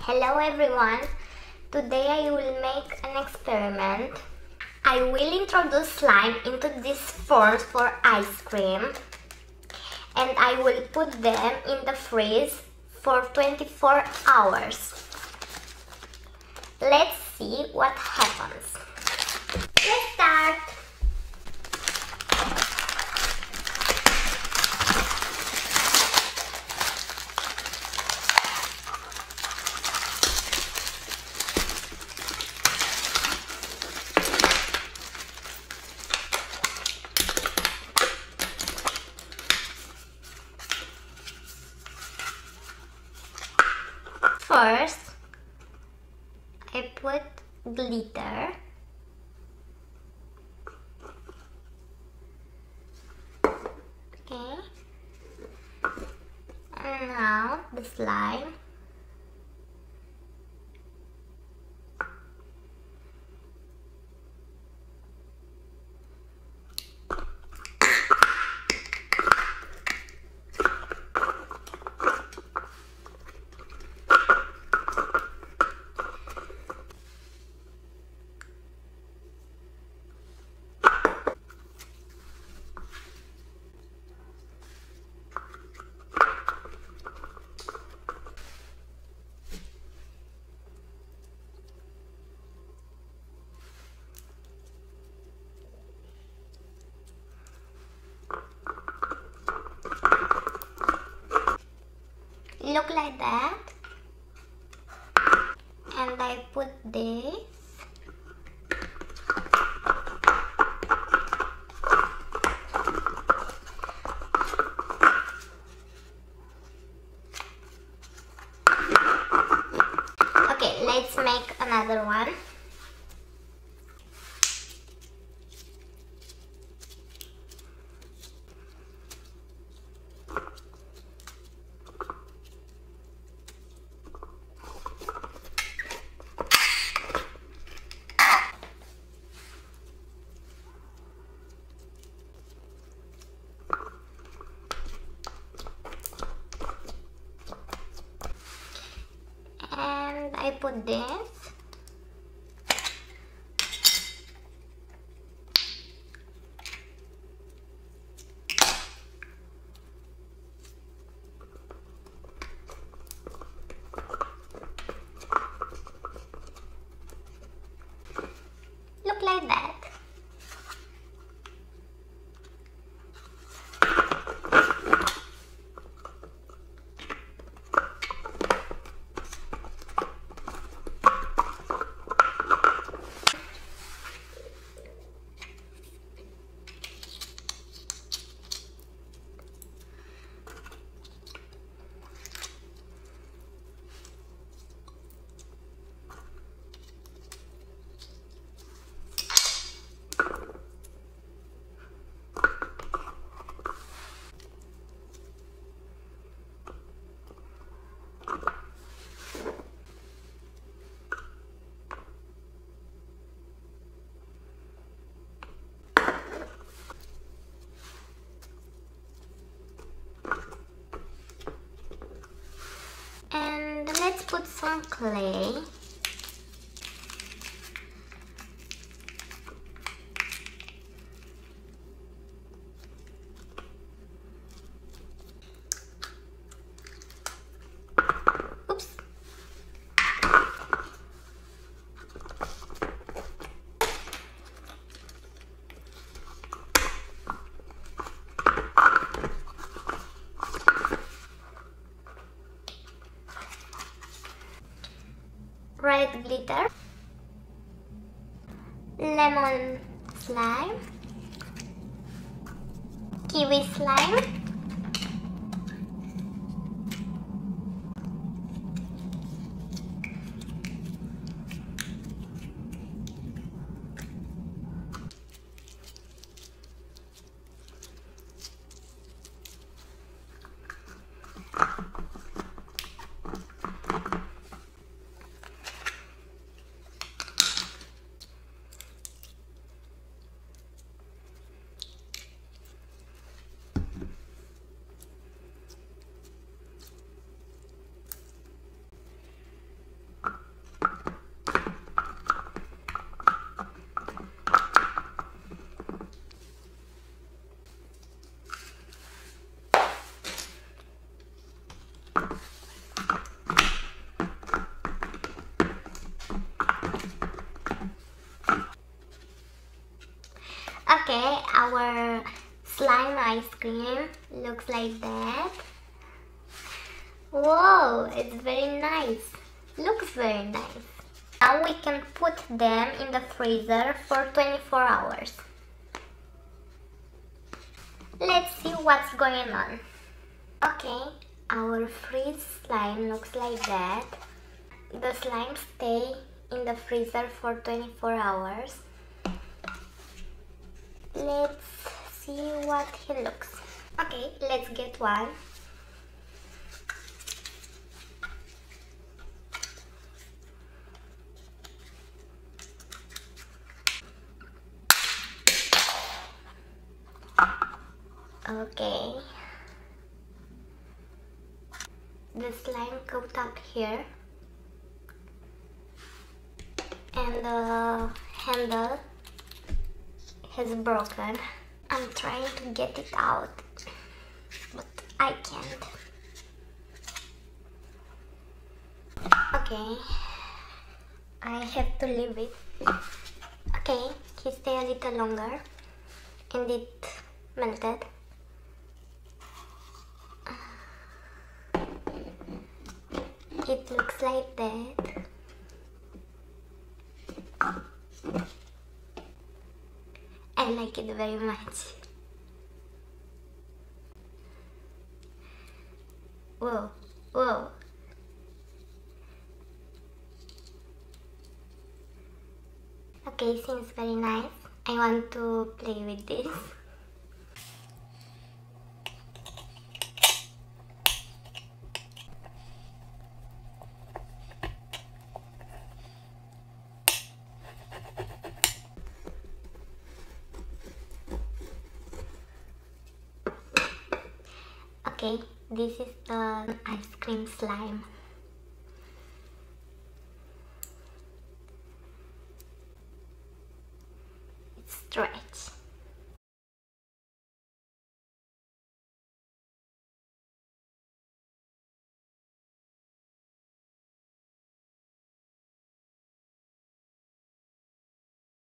Hello everyone, today I will make an experiment. I will introduce slime into these forms for ice cream and I will put them in the freeze for 24 hours. Let's see what happens. Let's start. First, I put glitter. Okay. And now the slime. Look like that, and I put this. Okay, let's make another one. And I put this. Look like that. And let's put some clay. Oops. Red glitter, lemon slime, kiwi slime, our slime ice cream looks like that. Whoa, it's very nice. Looks very nice. Now we can put them in the freezer for 24 hours. Let's see what's going on. Okay, our freeze slime looks like that. The slime stay in the freezer for 24 hours. Let's see what he looks. Okay, let's get one. Okay. The slime goes up here. And the handle has broken. I'm trying to get it out, but I can't. Okay, I have to leave it. Okay, he stayed a little longer and it melted. It looks like that. I like it very much. Whoa, whoa. Okay, seems very nice. I want to play with this. Okay, this is the ice cream slime. It's stretched.